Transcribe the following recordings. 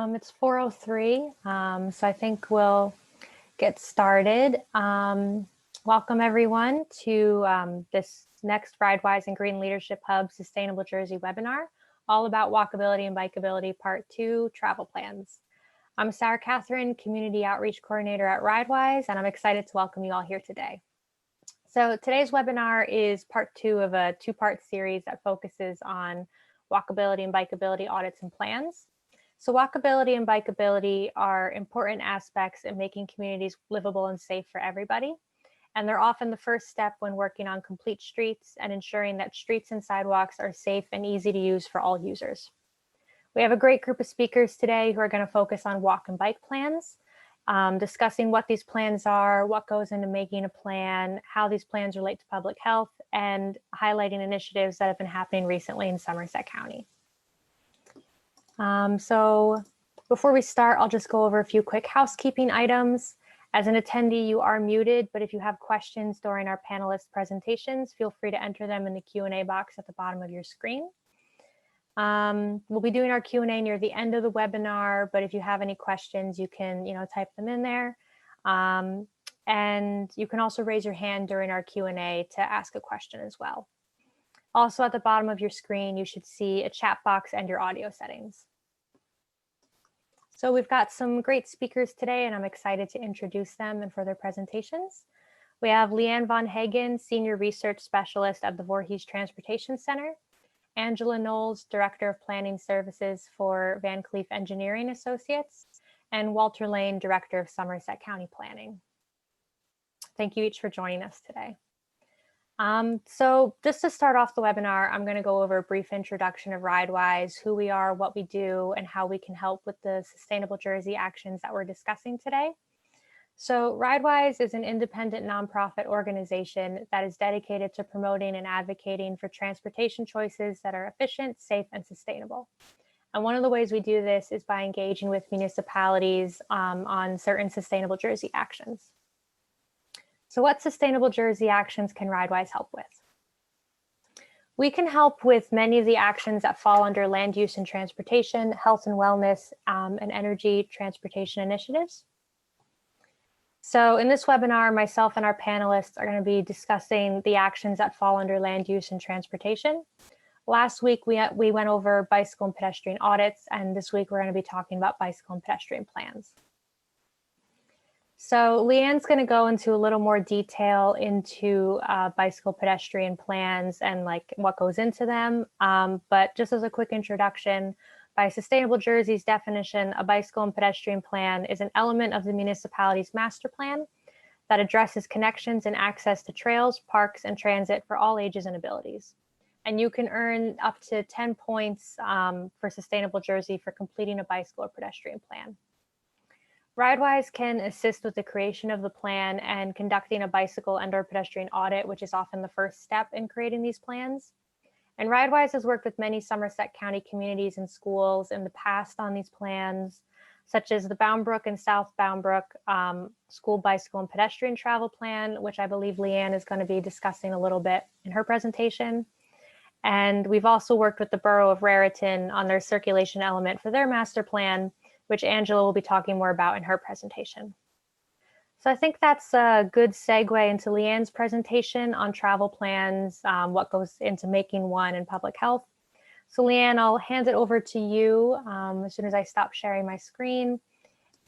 It's 4:03, so I think we'll get started. Welcome everyone to this next RideWise and Green Leadership Hub Sustainable Jersey webinar, all about walkability and bikeability part 2 travel plans. I'm Sarah Catherine, Community Outreach Coordinator at RideWise, and I'm excited to welcome you all here today. So today's webinar is part 2 of a 2-part series that focuses on walkability and bikeability audits and plans. So walkability and bikeability are important aspects in making communities livable and safe for everybody. And they're often the first step when working on complete streets and ensuring that streets and sidewalks are safe and easy to use for all users. We have a great group of speakers today who are going to focus on walk and bike plans, discussing what these plans are, what goes into making a plan, how these plans relate to public health, and highlighting initiatives that have been happening recently in Somerset County. So before we start, I'll just go over a few quick housekeeping items. As an attendee, you are muted, but if you have questions during our panelists' presentations, feel free to enter them in the Q&A box at the bottom of your screen. We'll be doing our Q&A near the end of the webinar, but if you have any questions, you can type them in there. And you can also raise your hand during our Q&A to ask a question as well. Also at the bottom of your screen, you should see a chat box and your audio settings. So we've got some great speakers today, and I'm excited to introduce them and for their presentations. We have Leigh von Hagen, Senior Research Specialist of the Voorhees Transportation Center, Angela Knowles, Director of Planning Services for Van Cleef Engineering Associates, and Walter Lane, Director of Somerset County Planning. Thank you each for joining us today. So just to start off the webinar, I'm going to go over a brief introduction of RideWise, who we are, what we do, and how we can help with the Sustainable Jersey actions that we're discussing today. So RideWise is an independent nonprofit organization that is dedicated to promoting and advocating for transportation choices that are efficient, safe, and sustainable. And one of the ways we do this is by engaging with municipalities on certain Sustainable Jersey actions. So what Sustainable Jersey actions can RideWise help with? We can help with many of the actions that fall under land use and transportation, health and wellness, and energy transportation initiatives. So in this webinar, myself and our panelists are going to be discussing the actions that fall under land use and transportation. Last week, we went over bicycle and pedestrian audits, and this week we're going to be talking about bicycle and pedestrian plans. So Leanne's going to go into a little more detail into bicycle pedestrian plans and like what goes into them. But just as a quick introduction, by Sustainable Jersey's definition, a bicycle and pedestrian plan is an element of the municipality's master plan that addresses connections and access to trails, parks, and transit for all ages and abilities. And you can earn up to 10 points for Sustainable Jersey for completing a bicycle or pedestrian plan. RideWise can assist with the creation of the plan and conducting a bicycle and/or pedestrian audit, which is often the first step in creating these plans. And RideWise has worked with many Somerset County communities and schools in the past on these plans, such as the Boundbrook and South Boundbrook School Bicycle and Pedestrian Travel Plan, which I believe Leanne is going to be discussing a little bit in her presentation. And we've also worked with the Borough of Raritan on their circulation element for their master plan, which Angela will be talking more about in her presentation. So I think that's a good segue into Leanne's presentation on travel plans, what goes into making one in public health. So Leanne, I'll hand it over to you as soon as I stop sharing my screen.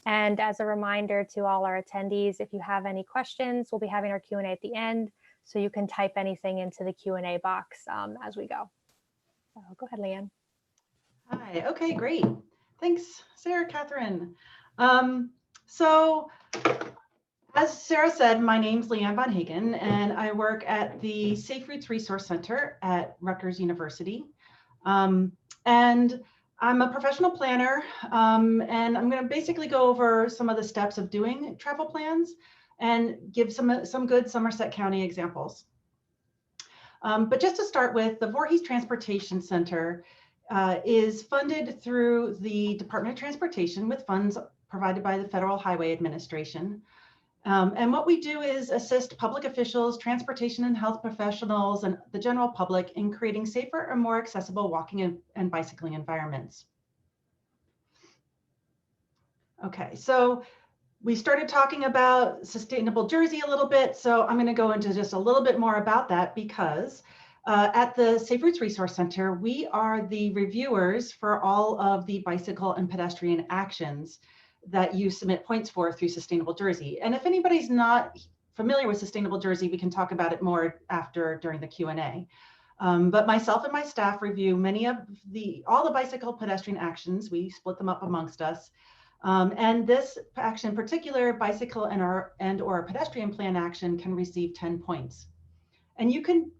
And as a reminder to all our attendees, if you have any questions, we'll be having our Q&A at the end, so you can type anything into the Q&A box as we go. So go ahead, Leanne. Hi, okay, great. Thanks, Sarah Catherine. So as Sarah said, my name's Leigh von Hagen, and I work at the Safe Routes Resource Center at Rutgers University. And I'm a professional planner, and I'm going to basically go over some of the steps of doing travel plans and give some good Somerset County examples. But just to start with, the Voorhees Transportation Center is funded through the Department of Transportation with funds provided by the Federal Highway Administration. And what we do is assist public officials, transportation and health professionals, and the general public in creating safer and more accessible walking and bicycling environments. Okay, so we started talking about sustainable Jersey a little bit, so I'm going to go into just a little bit more about that because at the Safe Routes Resource Center, we are the reviewers for all of the bicycle and pedestrian actions that you submit points for through Sustainable Jersey. And if anybody's not familiar with Sustainable Jersey, we can talk about it more after during the Q&A. But myself and my staff review all the bicycle pedestrian actions. We split them up amongst us. And this action in particular, bicycle and or pedestrian plan action, can receive 10 points. And you can,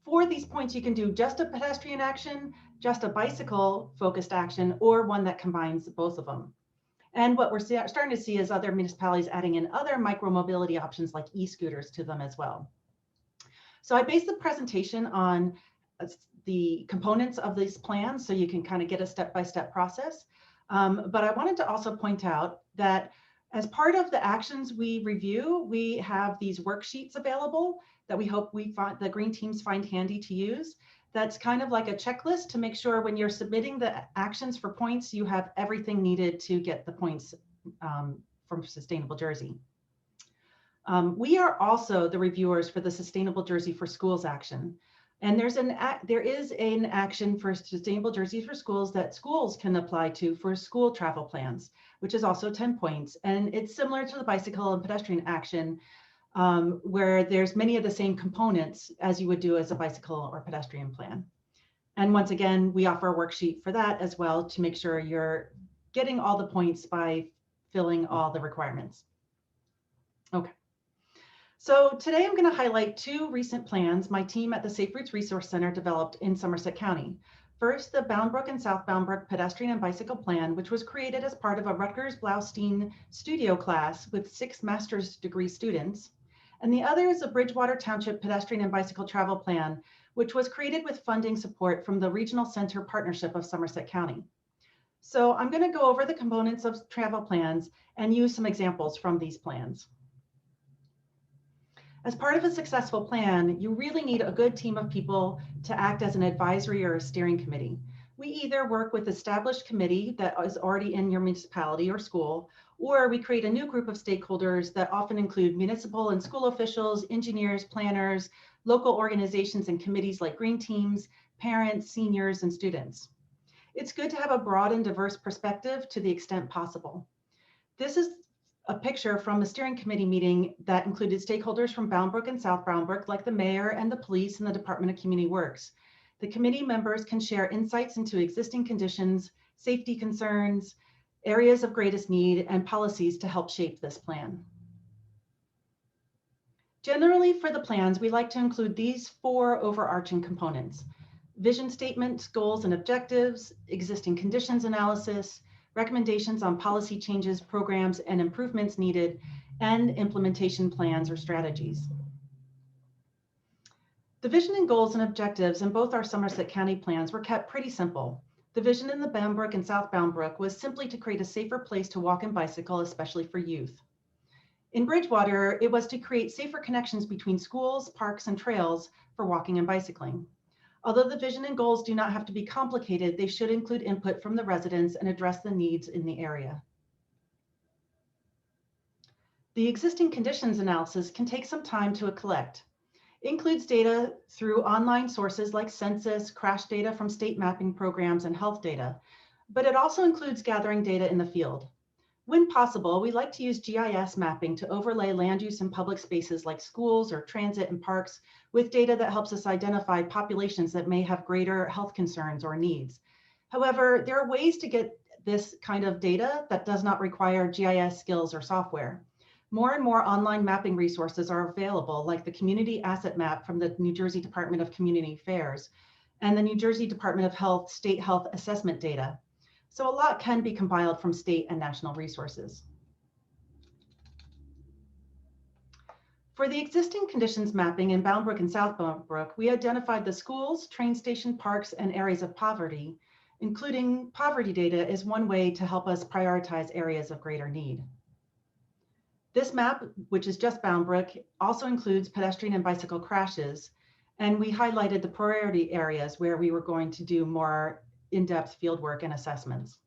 for these points, you can do just a pedestrian action, just a bicycle focused action, or one that combines both of them. And what we're starting to see is other municipalities adding in other micro-mobility options like e-scooters to them as well. So I based the presentation on the components of these plans so you can kind of get a step-by-step process. But I wanted to also point out that as part of the actions we review, we have these worksheets available that we hope the green teams find handy to use. That's kind of like a checklist to make sure when you're submitting the actions for points, you have everything needed to get the points from Sustainable Jersey. We are also the reviewers for the Sustainable Jersey for Schools action. And there is an action for Sustainable Jersey for Schools that schools can apply to for school travel plans, which is also 10 points. And it's similar to the bicycle and pedestrian action, where there's many of the same components as you would do as a bicycle or pedestrian plan. And once again, we offer a worksheet for that as well to make sure you're getting all the points by filling all the requirements. Okay. So today I'm going to highlight two recent plans my team at the Safe Routes Resource Center developed in Somerset County. First, the Bound Brook and South Bound Brook Pedestrian and Bicycle Plan, which was created as part of a Rutgers-Blaustein studio class with 6 master's degree students. And the other is the Bridgewater Township Pedestrian and Bicycle Travel Plan, which was created with funding support from the Regional Center Partnership of Somerset County. So I'm going to go over the components of travel plans and use some examples from these plans. As part of a successful plan, you really need a good team of people to act as an advisory or a steering committee. We either work with established committee that is already in your municipality or school, or we create a new group of stakeholders that often include municipal and school officials, engineers, planners, local organizations and committees like green teams, parents, seniors, and students. It's good to have a broad and diverse perspective to the extent possible. This is a picture from a steering committee meeting that included stakeholders from Bound Brook and South Bound Brook, like the mayor and the police and the Department of Community Works. The committee members can share insights into existing conditions, safety concerns, areas of greatest need, and policies to help shape this plan. Generally, for the plans, we like to include these 4 overarching components: vision statements, goals and objectives, existing conditions analysis, recommendations on policy changes, programs, and improvements needed, and implementation plans or strategies. The vision and goals and objectives in both our Somerset County plans were kept pretty simple. The vision in the Bound Brook and South Bound Brook was simply to create a safer place to walk and bicycle, especially for youth. In Bridgewater, it was to create safer connections between schools, parks, and trails for walking and bicycling. Although the vision and goals do not have to be complicated, they should include input from the residents and address the needs in the area. The existing conditions analysis can take some time to collect. It includes data through online sources like census, crash data from state mapping programs, and health data, but it also includes gathering data in the field. When possible, we like to use GIS mapping to overlay land use in public spaces like schools or transit and parks with data that helps us identify populations that may have greater health concerns or needs. However, there are ways to get this kind of data that does not require GIS skills or software. More and more online mapping resources are available, like the Community Asset Map from the New Jersey Department of Community Affairs and the New Jersey Department of Health State Health Assessment data. So a lot can be compiled from state and national resources. For the existing conditions mapping in Bound Brook and South Bound Brook, we identified the schools, train station, parks, and areas of poverty. Including poverty data is one way to help us prioritize areas of greater need. This map, which is just Bound Brook, also includes pedestrian and bicycle crashes, and we highlighted the priority areas where we were going to do more in-depth fieldwork and assessments.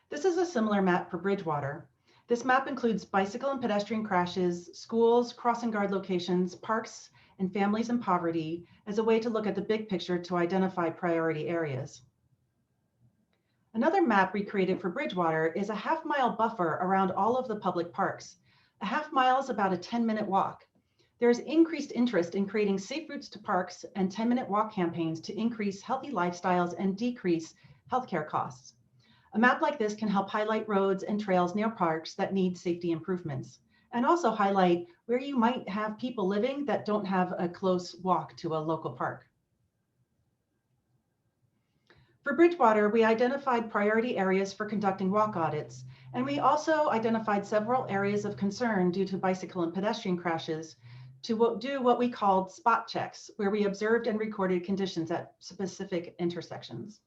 This is a similar map for Bridgewater. This map includes bicycle and pedestrian crashes, schools, crossing guard locations, parks, and families in poverty as a way to look at the big picture to identify priority areas. Another map we created for Bridgewater is a half-mile buffer around all of the public parks. A half mile is about a 10-minute walk. There's increased interest in creating safe routes to parks and 10-minute walk campaigns to increase healthy lifestyles and decrease healthcare costs. A map like this can help highlight roads and trails near parks that need safety improvements, and also highlight where you might have people living that don't have a close walk to a local park. For Bridgewater, we identified priority areas for conducting walk audits, and we also identified several areas of concern due to bicycle and pedestrian crashes to do what we called spot checks, where we observed and recorded conditions at specific intersections.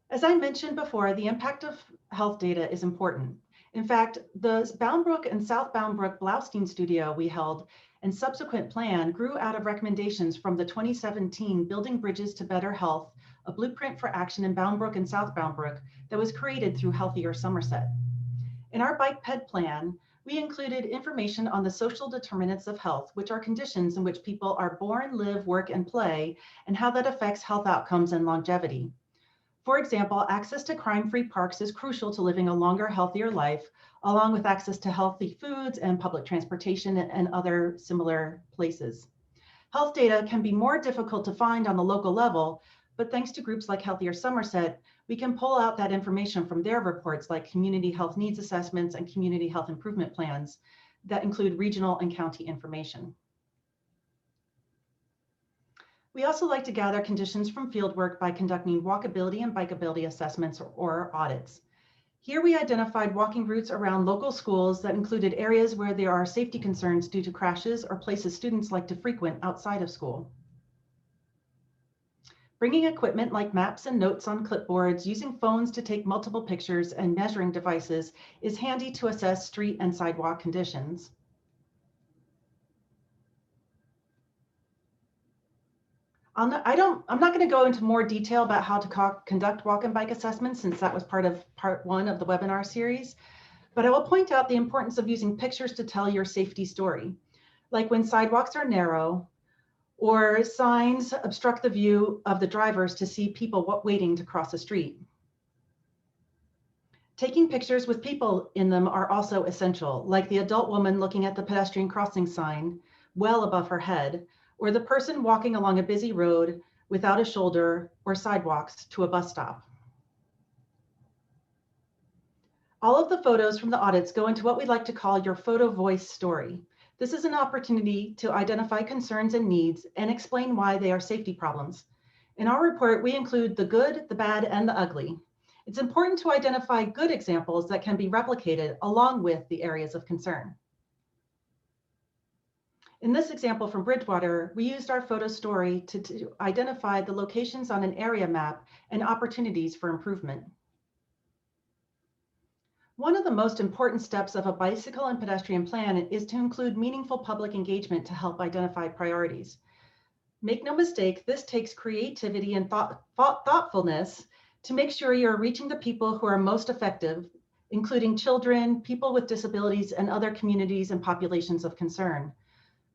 As I mentioned before, the impact of health data is important. In fact, the Boundbrook and South Boundbrook Blaustein studio we held and subsequent plan grew out of recommendations from the 2017 Building Bridges to Better Health, a blueprint for action in Boundbrook and South Boundbrook that was created through Healthier Somerset. In our bike ped plan, we included information on the social determinants of health, which are conditions in which people are born, live, work, and play, and how that affects health outcomes and longevity. For example, access to crime-free parks is crucial to living a longer, healthier life, along with access to healthy foods and public transportation and other similar places. Health data can be more difficult to find on the local level, but thanks to groups like Healthier Somerset, we can pull out that information from their reports like community health needs assessments and community health improvement plans that include regional and county information. We also like to gather conditions from fieldwork by conducting walkability and bikeability assessments or audits. Here we identified walking routes around local schools that included areas where there are safety concerns due to crashes or places students like to frequent outside of school. Bringing equipment like maps and notes on clipboards, using phones to take multiple pictures, and measuring devices is handy to assess street and sidewalk conditions. I'm not going to go into more detail about how to conduct walk and bike assessments, since that was part one of the webinar series, but I will point out the importance of using pictures to tell your safety story, like when sidewalks are narrow or signs obstruct the view of the drivers to see people waiting to cross the street. Taking pictures with people in them are also essential, like the adult woman looking at the pedestrian crossing sign well above her head, or the person walking along a busy road without a shoulder or sidewalks to a bus stop. All of the photos from the audits go into what we like to call your photo voice story. This is an opportunity to identify concerns and needs and explain why they are safety problems. In our report, we include the good, the bad, and the ugly. It's important to identify good examples that can be replicated along with the areas of concern. In this example from Bridgewater, we used our photo story to identify the locations on an area map and opportunities for improvement. One of the most important steps of a bicycle and pedestrian plan is to include meaningful public engagement to help identify priorities. Make no mistake, this takes creativity and thoughtfulness to make sure you're reaching the people who are most effective, including children, people with disabilities, and other communities and populations of concern.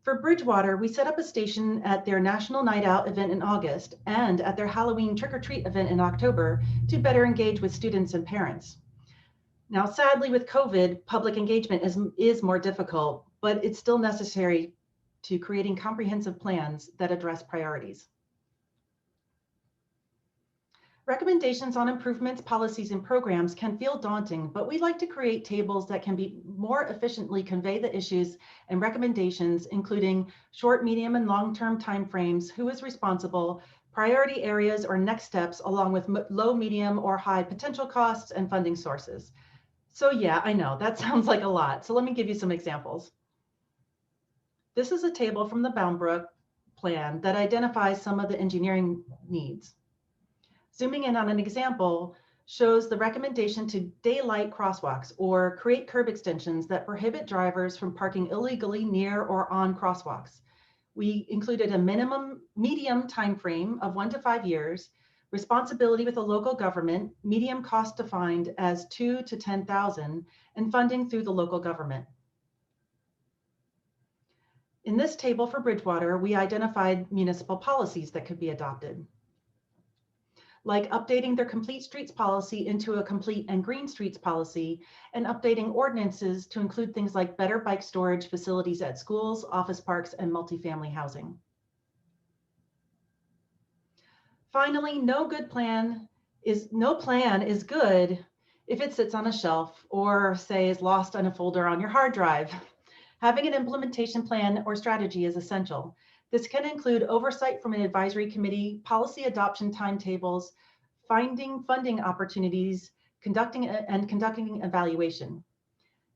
For Bridgewater, we set up a station at their National Night Out event in August and at their Halloween trick-or-treat event in October to better engage with students and parents. Now, sadly, with COVID, public engagement is more difficult, but it's still necessary to creating comprehensive plans that address priorities. Recommendations on improvements, policies, and programs can feel daunting, but we like to create tables that can be more efficiently convey the issues and recommendations, including short, medium, and long-term timeframes, who is responsible, priority areas or next steps, along with low, medium, or high potential costs and funding sources. So yeah, I know that sounds like a lot. So let me give you some examples. This is a table from the Boundbrook plan that identifies some of the engineering needs. Zooming in on an example shows the recommendation to daylight crosswalks or create curb extensions that prohibit drivers from parking illegally near or on crosswalks. We included a medium time frame of 1 to 5 years responsibility with a local government, medium cost defined as 2 to 10,000, and funding through the local government. In this table for Bridgewater, we identified municipal policies that could be adopted, like updating their complete streets policy into a complete and green streets policy, and updating ordinances to include things like better bike storage facilities at schools, office parks, and multifamily housing. Finally, no plan is good if it sits on a shelf or, say, is lost in a folder on your hard drive. Having an implementation plan or strategy is essential. This can include oversight from an advisory committee, policy adoption timetables, finding funding opportunities, conducting evaluation.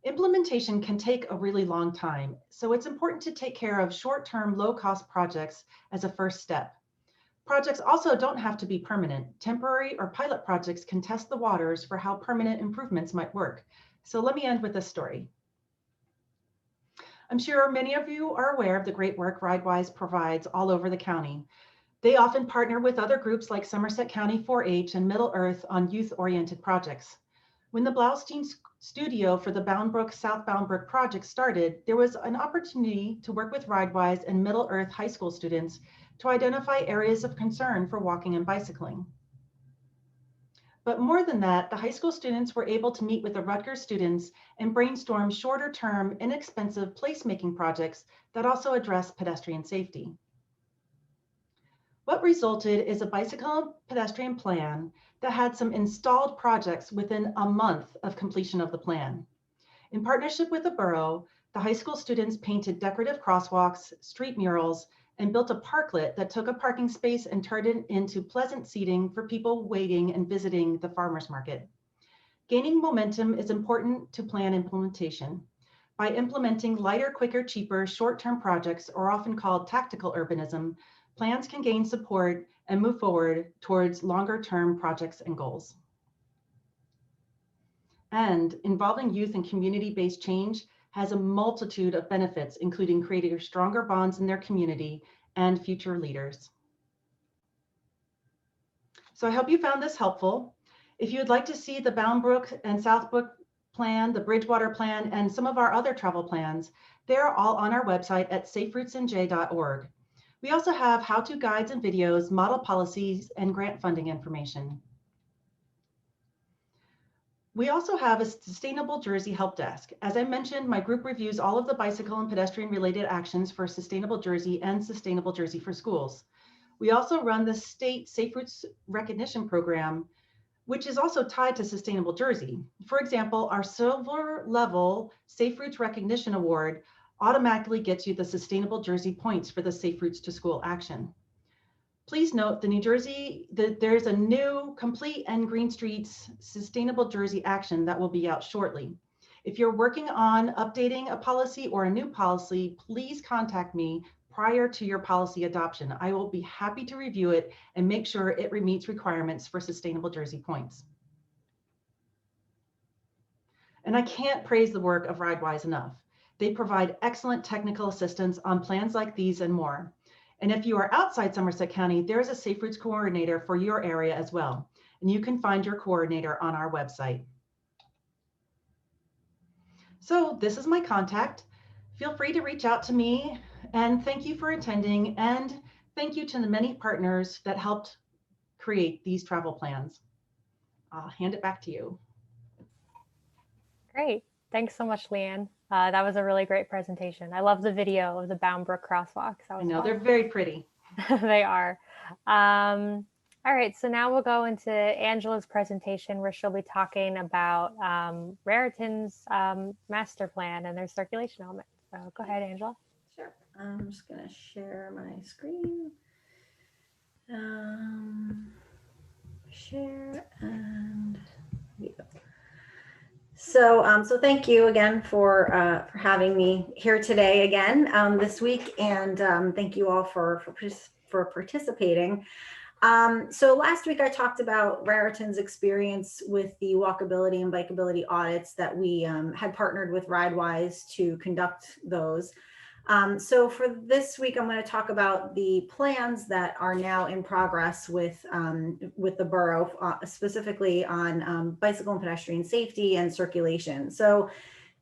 Implementation can take a really long time, so it's important to take care of short-term, low-cost projects as a first step. Projects also don't have to be permanent. Temporary or pilot projects can test the waters for how permanent improvements might work. So let me end with this story. I'm sure many of you are aware of the great work RideWise provides all over the county. They often partner with other groups like Somerset County 4-H and Middle Earth on youth-oriented projects. When the Blaustein studio for the South Bound Brook project started, there was an opportunity to work with RideWise and Middle Earth high school students to identify areas of concern for walking and bicycling. But more than that, the high school students were able to meet with the Rutgers students and brainstorm shorter term, inexpensive placemaking projects that also address pedestrian safety. What resulted is a bicycle pedestrian plan that had some installed projects within a month of completion of the plan. In partnership with the borough, the high school students painted decorative crosswalks, street murals, and built a parklet that took a parking space and turned it into pleasant seating for people waiting and visiting the farmers market. Gaining momentum is important to plan implementation. By implementing lighter, quicker, cheaper, short-term projects, or often called tactical urbanism, plans can gain support and move forward towards longer-term projects and goals. And involving youth in community-based change has a multitude of benefits, including creating stronger bonds in their community and future leaders. So I hope you found this helpful. If you would like to see the Bound Brook and South Brook plan, the Bridgewater plan, and some of our other travel plans, they're all on our website at saferoutesnj.org. We also have how-to guides and videos, model policies, and grant funding information. We also have a Sustainable Jersey help desk. As I mentioned, my group reviews all of the bicycle and pedestrian related actions for Sustainable Jersey and Sustainable Jersey for Schools. We also run the state Safe Routes Recognition Program, which is also tied to Sustainable Jersey. For example, our silver level Safe Routes Recognition Award automatically gets you the Sustainable Jersey points for the Safe Routes to School action. Please note there's a new complete and green streets Sustainable Jersey action that will be out shortly. If you're working on updating a policy or a new policy, please contact me prior to your policy adoption. I will be happy to review it and make sure it meets requirements for Sustainable Jersey points. And I can't praise the work of RideWise enough. They provide excellent technical assistance on plans like these and more. And if you are outside Somerset County, there is a Safe Routes coordinator for your area as well. And you can find your coordinator on our website. So this is my contact. Feel free to reach out to me, and thank you for attending, and thank you to the many partners that helped create these travel plans. I'll hand it back to you. Great. Thanks so much, Leanne. That was a really great presentation. I love the video of the Bound Brook crosswalks. I know, they're very pretty. They are. All right, so now we'll go into Angela's presentation where she'll be talking about Raritan's master plan and their circulation element. So go ahead, Angela. Sure. I'm just going to share my screen. Share and view. So thank you again for having me here today again this week, and thank you all for participating. So last week I talked about Raritan's experience with the walkability and bikeability audits that we had partnered with RideWise to conduct those. So for this week, I'm going to talk about the plans that are now in progress with the borough, specifically on bicycle and pedestrian safety and circulation. So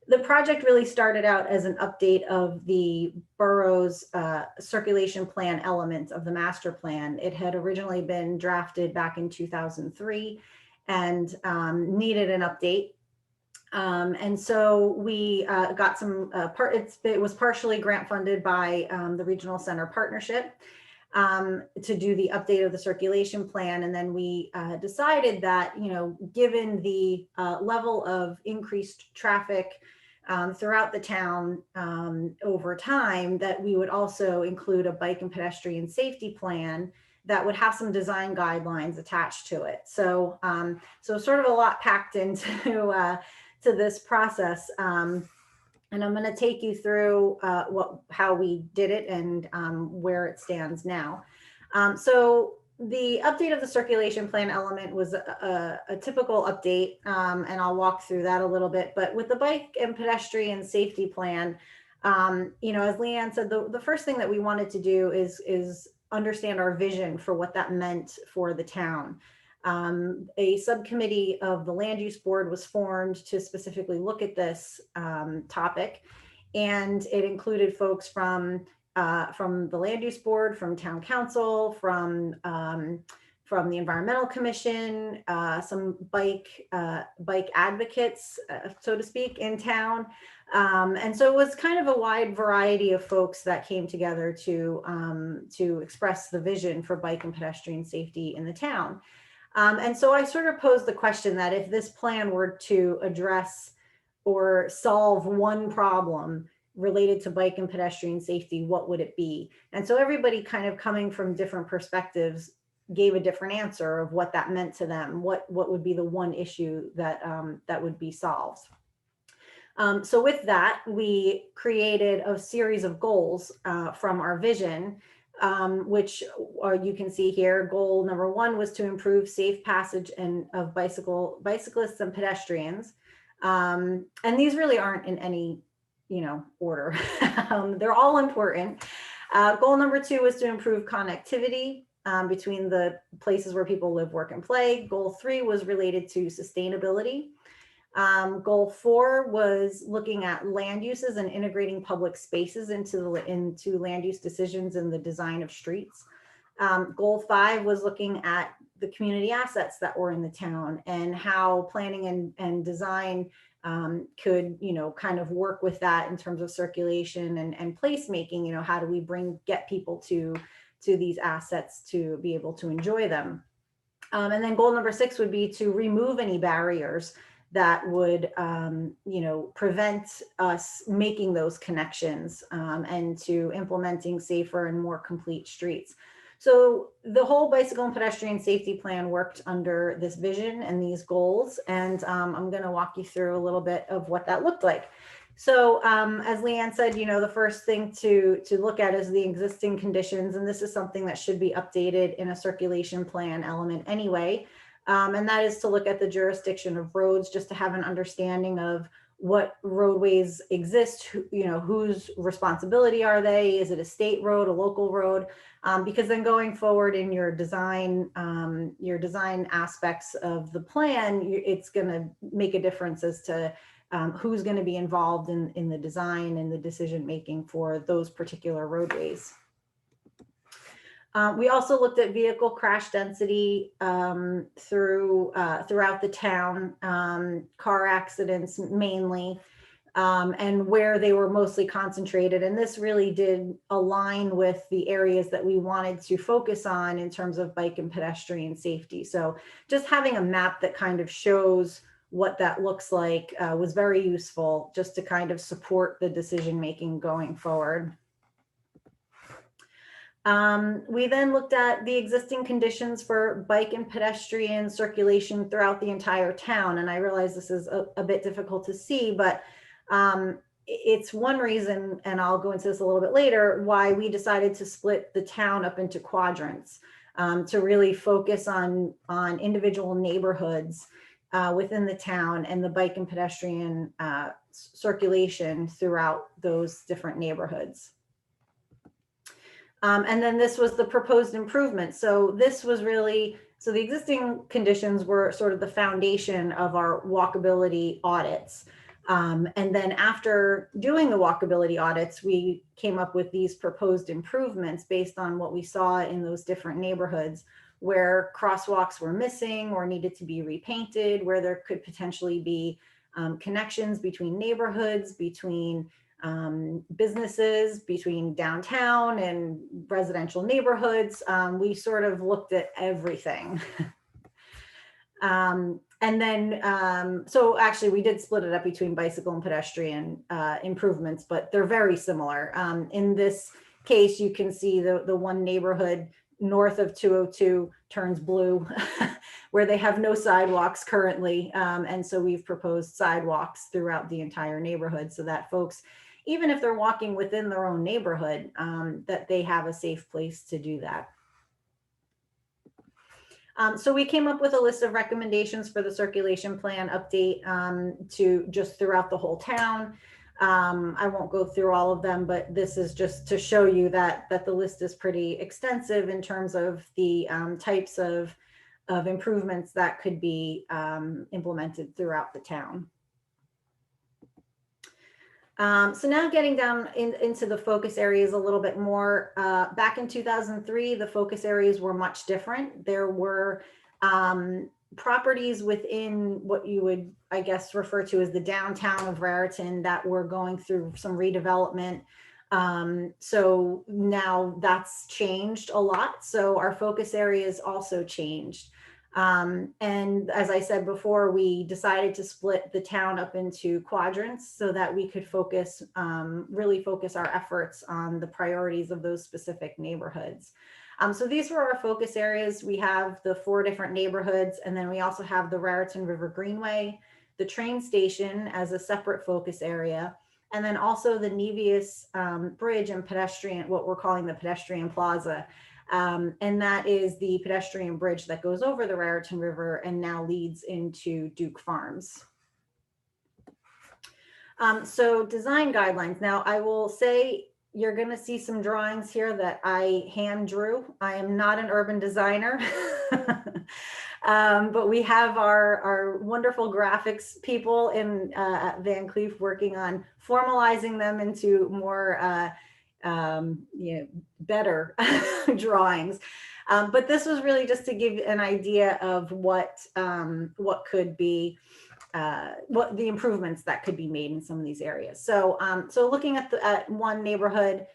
the project really started out as an update of the borough's circulation plan element of the master plan. It had originally been drafted back in 2003 and needed an update. And so we got some it was partially grant funded by the Regional Center Partnership to do the update of the circulation plan. And then we decided that, you know, given the level of increased traffic throughout the town over time, that we would also include a bike and pedestrian safety plan that would have some design guidelines attached to it. So, so sort of a lot packed into to this process. And I'm going to take you through how we did it and where it stands now. So the update of the circulation plan element was a typical update, and I'll walk through that a little bit. But with the bike and pedestrian safety plan, you know, as Leanne said, the first thing that we wanted to do is understand our vision for what that meant for the town. A subcommittee of the land use board was formed to specifically look at this topic, and it included folks from the land use board, from town council, from the environmental commission, some bike advocates, so to speak, in town. And so it was kind of a wide variety of folks that came together to express the vision for bike and pedestrian safety in the town. And so I sort of posed the question that if this plan were to address or solve one problem related to bike and pedestrian safety, what would it be? And so everybody kind of coming from different perspectives gave a different answer of what that meant to them, what would be the one issue that that would be solved. So with that, we created a series of goals from our vision, which you can see here. Goal number 1 was to improve safe passage of bicyclists and pedestrians. And these really aren't in any, you know, order. They're all important. Goal number 2 was to improve connectivity between the places where people live, work, and play. Goal 3 was related to sustainability. Goal 4 was looking at land uses and integrating public spaces into land use decisions and the design of streets. Goal 5 was looking at the community assets that were in the town and how planning and design could, you know, kind of work with that in terms of circulation and placemaking. You know, how do we get people to these assets to be able to enjoy them? And then goal number 6 would be to remove any barriers that would, you know, prevent us making those connections and to implementing safer and more complete streets. So the whole bicycle and pedestrian safety plan worked under this vision and these goals. And I'm going to walk you through a little bit of what that looked like. So as Leanne said, you know, the first thing to look at is the existing conditions. And this is something that should be updated in a circulation plan element anyway. And that is to look at the jurisdiction of roads, just to have an understanding of what roadways exist, you know, whose responsibility are they? Is it a state road, a local road? Because then going forward in your design aspects of the plan, it's going to make a difference as to who's going to be involved in the design and the decision making for those particular roadways. We also looked at vehicle crash density throughout the town, car accidents mainly, and where they were mostly concentrated. And this really did align with the areas that we wanted to focus on in terms of bike and pedestrian safety. So just having a map that kind of shows what that looks like was very useful, just to kind of support the decision making going forward. We then looked at the existing conditions for bike and pedestrian circulation throughout the entire town. And I realize this is a bit difficult to see, but it's one reason, and I'll go into this a little bit later, why we decided to split the town up into quadrants, to really focus on individual neighborhoods within the town and the bike and pedestrian circulation throughout those different neighborhoods. And then this was the proposed improvement. So this was really, so the existing conditions were sort of the foundation of our walkability audits. And then after doing the walkability audits, we came up with these proposed improvements based on what we saw in those different neighborhoods where crosswalks were missing or needed to be repainted, where there could potentially be connections between neighborhoods, between businesses, between downtown and residential neighborhoods. We sort of looked at everything. And then, so actually we did split it up between bicycle and pedestrian improvements, but they're very similar. In this case, you can see the one neighborhood north of 202 turns blue, where they have no sidewalks currently. And so we've proposed sidewalks throughout the entire neighborhood so that folks, even if they're walking within their own neighborhood, that they have a safe place to do that. So we came up with a list of recommendations for the circulation plan update to just throughout the whole town. I won't go through all of them, but this is just to show you that the list is pretty extensive in terms of the types of improvements that could be implemented throughout the town. So now getting down into the focus areas a little bit more. Back in 2003, the focus areas were much different. There were properties within what you would, I guess, refer to as the downtown of Raritan that were going through some redevelopment. So now that's changed a lot. So our focus areas also changed. And as I said before, we decided to split the town up into quadrants so that we could focus, really focus our efforts on the priorities of those specific neighborhoods. So these were our focus areas. We have the 4 different neighborhoods, and then we also have the Raritan River Greenway, the train station as a separate focus area, and then also the Nevius Bridge and pedestrian, what we're calling the pedestrian plaza. And that is the pedestrian bridge that goes over the Raritan River and now leads into Duke Farms. So design guidelines. Now I will say you're going to see some drawings here that I hand drew. I am not an urban designer, but we have our wonderful graphics people in Van Cleef working on formalizing them into more better drawings. But this was really just to give an idea of what could be, what the improvements that could be made in some of these areas. So, so looking at one neighborhood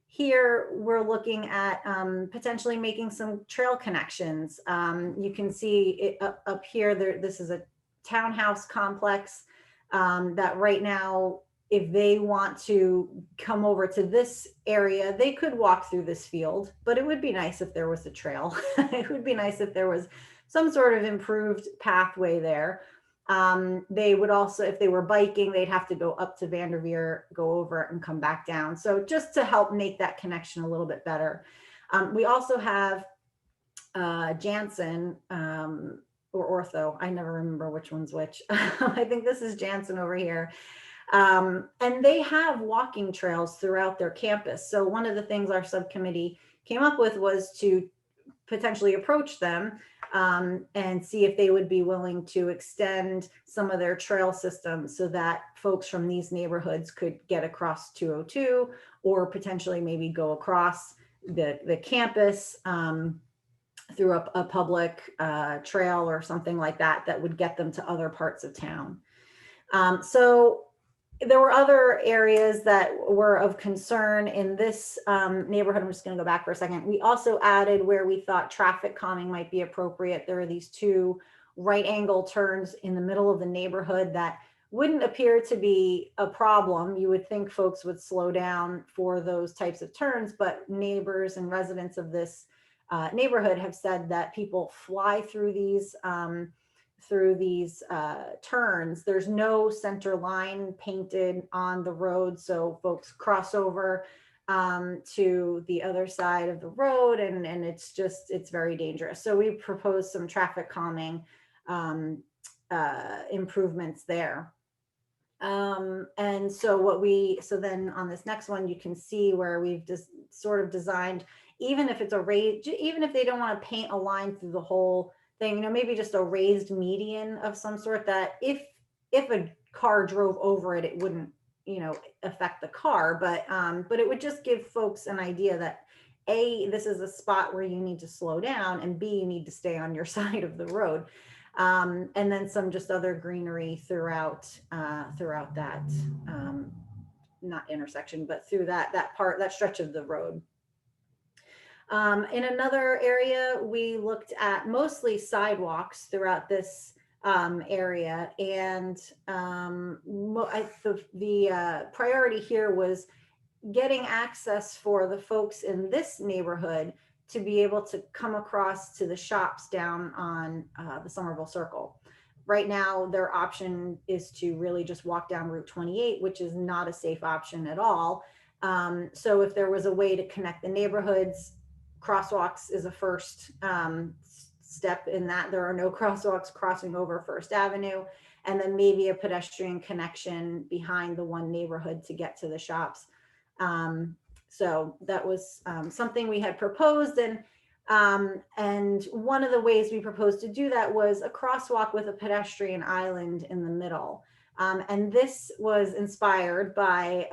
here, we're looking at potentially making some trail connections. You can see it up here, this is a townhouse complex that right now, if they want to come over to this area, they could walk through this field, but it would be nice if there was a trail. It would be nice if there was some sort of improved pathway there. They would also, if they were biking, they'd have to go up to Vanderveer, go over and come back down. So just to help make that connection a little bit better. We also have Jansen or Ortho. I never remember which one's which. I think this is Jansen over here. And they have walking trails throughout their campus. So one of the things our subcommittee came up with was to potentially approach them and see if they would be willing to extend some of their trail systems so that folks from these neighborhoods could get across 202 or potentially maybe go across the campus through a public trail or something like that that would get them to other parts of town. So there were other areas that were of concern in this neighborhood. I'm just going to go back for a second. We also added where we thought traffic calming might be appropriate. There are these 2 right angle turns in the middle of the neighborhood that wouldn't appear to be a problem. You would think folks would slow down for those types of turns, but neighbors and residents of this neighborhood have said that people fly through these turns. There's no center line painted on the road, so folks cross over to the other side of the road, and it's very dangerous. So we proposed some traffic calming improvements there. And so then on this next one, you can see where we've just sort of designed, even if it's a raised, even if they don't want to paint a line through the whole thing, maybe just a raised median of some sort, that if a car drove over it, it wouldn't, affect the car, but it would just give folks an idea that A, this is a spot where you need to slow down, and B, you need to stay on your side of the road. And then some just other greenery throughout that, not intersection, but through that stretch of the road. In another area, we looked at mostly sidewalks throughout this area, and the priority here was getting access for the folks in this neighborhood to be able to come across to the shops down on the Somerville Circle. Right now, their option is to really just walk down Route 28, which is not a safe option at all. So if there was a way to connect the neighborhoods, crosswalks is a first step in that. There are no crosswalks crossing over First Avenue, and then maybe a pedestrian connection behind the one neighborhood to get to the shops. So that was something we had proposed, and one of the ways we proposed to do that was a crosswalk with a pedestrian island in the middle. And this was inspired by,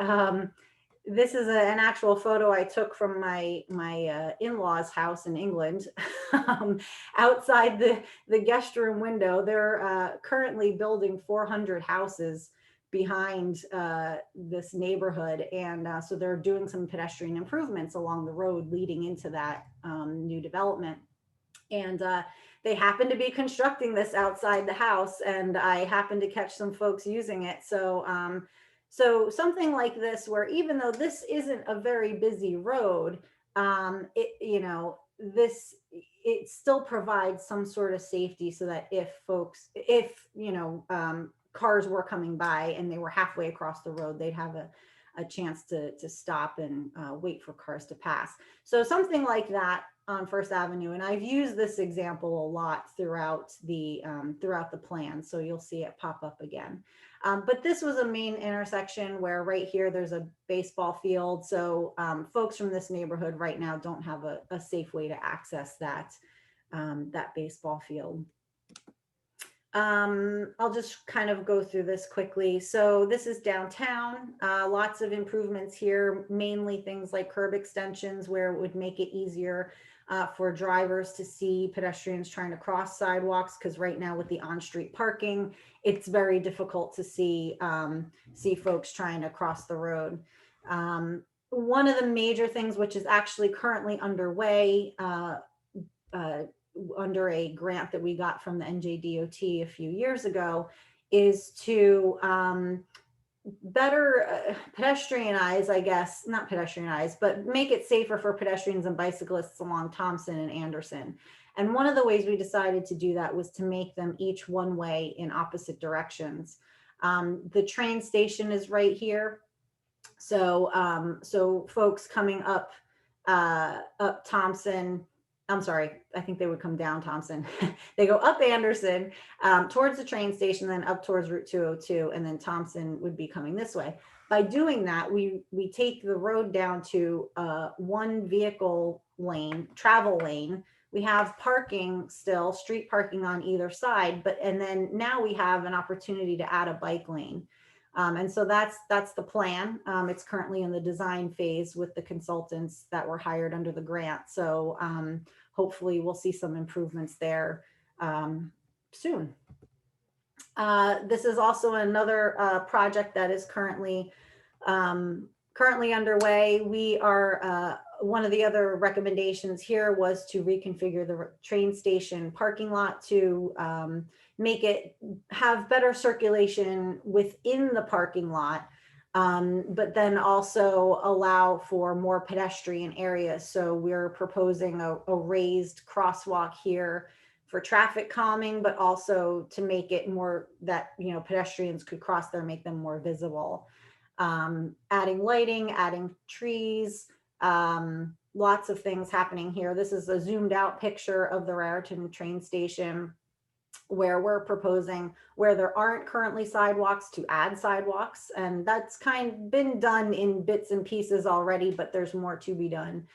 this is an actual photo I took from my in-laws' house in England. Outside the guest room window, they're currently building 400 houses behind this neighborhood, and so they're doing some pedestrian improvements along the road leading into that new development. And they happen to be constructing this outside the house, and I happened to catch some folks using it. So so something like this, where even though this isn't a very busy road, it still provides some sort of safety, so that if cars were coming by and they were halfway across the road, they'd have a chance to stop and wait for cars to pass. So something like that on First Avenue. And I've used this example a lot throughout the plan. So you'll see it pop up again. But this was a main intersection where right here, there's a baseball field. So folks from this neighborhood right now don't have a safe way to access that baseball field. I'll just kind of go through this quickly. So this is downtown, lots of improvements here, mainly things like curb extensions where it would make it easier for drivers to see pedestrians trying to cross sidewalks, because right now with the on-street parking, it's very difficult to see folks trying to cross the road. One of the major things, which is actually currently underway, under a grant that we got from the NJDOT a few years ago, is to better pedestrianize, I guess, not pedestrianize, but make it safer for pedestrians and bicyclists along Thompson and Anderson. And one of the ways we decided to do that was to make them each one way in opposite directions. The train station is right here. So, so folks coming up Thompson, I'm sorry, I think they would come down Thompson. They go up Anderson towards the train station, then up towards Route 202, and then Thompson would be coming this way. By doing that, we take the road down to one vehicle lane, travel lane. We have parking still, street parking on either side, and then now we have an opportunity to add a bike lane. And so that's the plan. It's currently in the design phase with the consultants that were hired under the grant. So hopefully we'll see some improvements there soon. This is also another project that is currently underway. We are, one of the other recommendations here was to reconfigure the train station parking lot to make it have better circulation within the parking lot, but then also allow for more pedestrian areas. So we're proposing a raised crosswalk here for traffic calming, but also to make it more that, pedestrians could cross there, make them more visible. Adding lighting, adding trees, lots of things happening here. This is a zoomed out picture of the Raritan train station. where we're proposing where there aren't currently sidewalks to add sidewalks. And that's been done in bits and pieces already, but there's more to be done.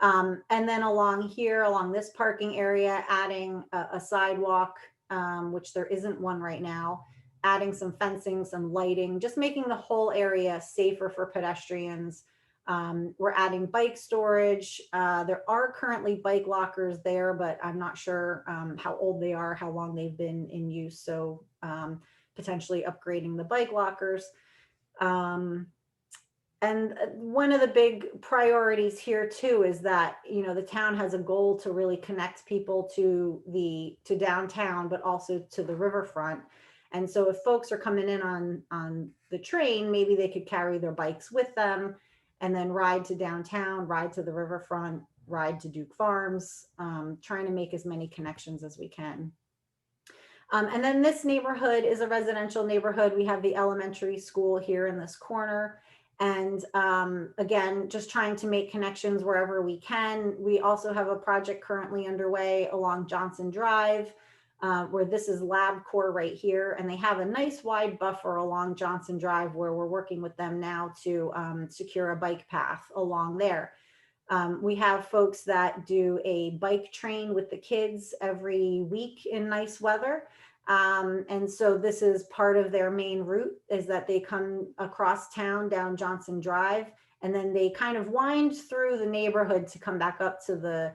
And then along here, along this parking area, adding a sidewalk, which there isn't one right now, adding some fencing, some lighting, just making the whole area safer for pedestrians. We're adding bike storage. There are currently bike lockers there, but I'm not sure how old they are, how long they've been in use. So potentially upgrading the bike lockers. And one of the big priorities here too is that, you know, the town has a goal to really connect people to downtown, but also to the riverfront. And so if folks are coming in on the train, maybe they could carry their bikes with them and then ride to downtown, ride to the riverfront, ride to Duke Farms, trying to make as many connections as we can. And then this neighborhood is a residential neighborhood. We have the elementary school here in this corner. And again, just trying to make connections wherever we can. We also have a project currently underway along Johnson Drive, where this is LabCorp right here. And they have a nice wide buffer along Johnson Drive where we're working with them now to secure a bike path along there. We have folks that do a bike train with the kids every week in nice weather. And so this is part of their main route, is that they come across town down Johnson Drive, and then they kind of wind through the neighborhood to come back up to the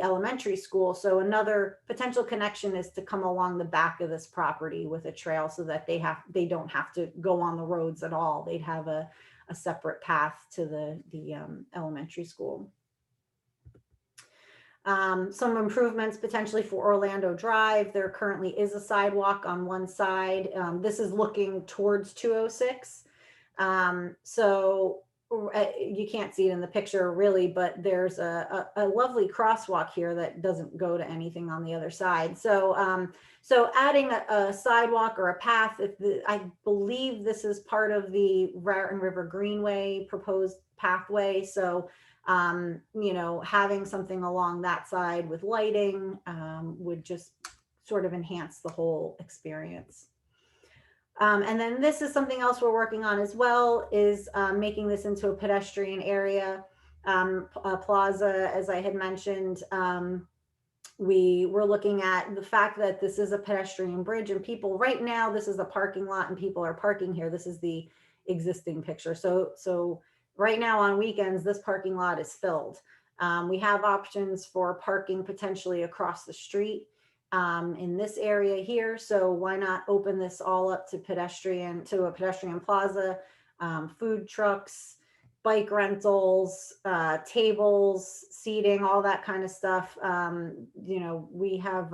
elementary school. So another potential connection is to come along the back of this property with a trail so that they don't have to go on the roads at all. They'd have a separate path to the elementary school. Some improvements potentially for Orlando Drive. There currently is a sidewalk on one side. This is looking towards 206. So you can't see it in the picture really, but there's a lovely crosswalk here that doesn't go to anything on the other side. So so adding a sidewalk or a path, I believe this is part of the Raritan River Greenway proposed pathway. So you know, having something along that side with lighting would just sort of enhance the whole experience. And then this is something else we're working on as well, is making this into a pedestrian area. A plaza, as I had mentioned, we were looking at the fact that this is a pedestrian bridge, and people right now, this is a parking lot and people are parking here. This is the existing picture. So right now on weekends, this parking lot is filled. We have options for parking potentially across the street in this area here. So why not open this all up to a pedestrian plaza, food trucks, bike rentals, tables, seating, all that kind of stuff. You know, we have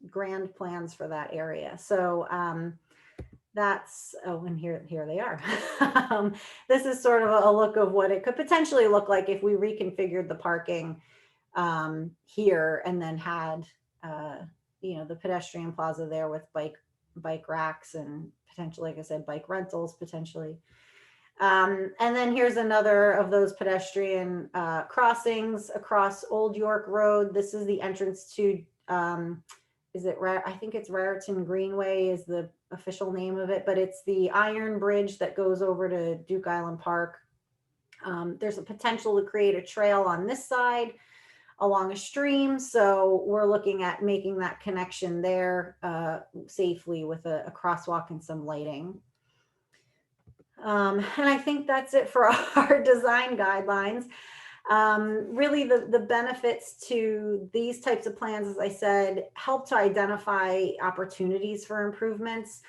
grand plans for that area. So that's, oh, and here they are. This is sort of a look of what it could potentially look like if we reconfigured the parking here and then had, you know, the pedestrian plaza there with bike racks and potentially, like I said, bike rentals potentially. And then here's another of those pedestrian crossings across Old York Road. This is the entrance to, I think it's Raritan Greenway is the official name of it, but it's the iron bridge that goes over to Duke Island Park. There's a potential to create a trail on this side along a stream. So we're looking at making that connection there safely with a crosswalk and some lighting. And I think that's it for our design guidelines. Really the benefits to these types of plans, as I said, help to identify opportunities for improvements,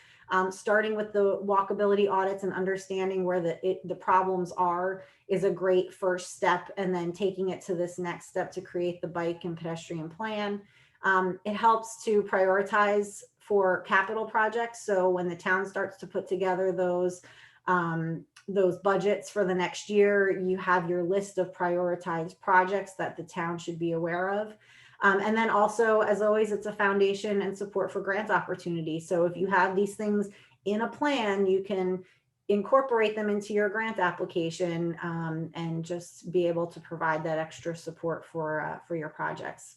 starting with the walkability audits and understanding where the problems are is a great first step, and then taking it to this next step to create the bike and pedestrian plan. It helps to prioritize for capital projects. So when the town starts to put together those budgets for the next year, you have your list of prioritized projects that the town should be aware of. And then also, as always, it's a foundation and support for grant opportunities. So if you have these things in a plan, you can incorporate them into your grant application and just be able to provide that extra support for your projects.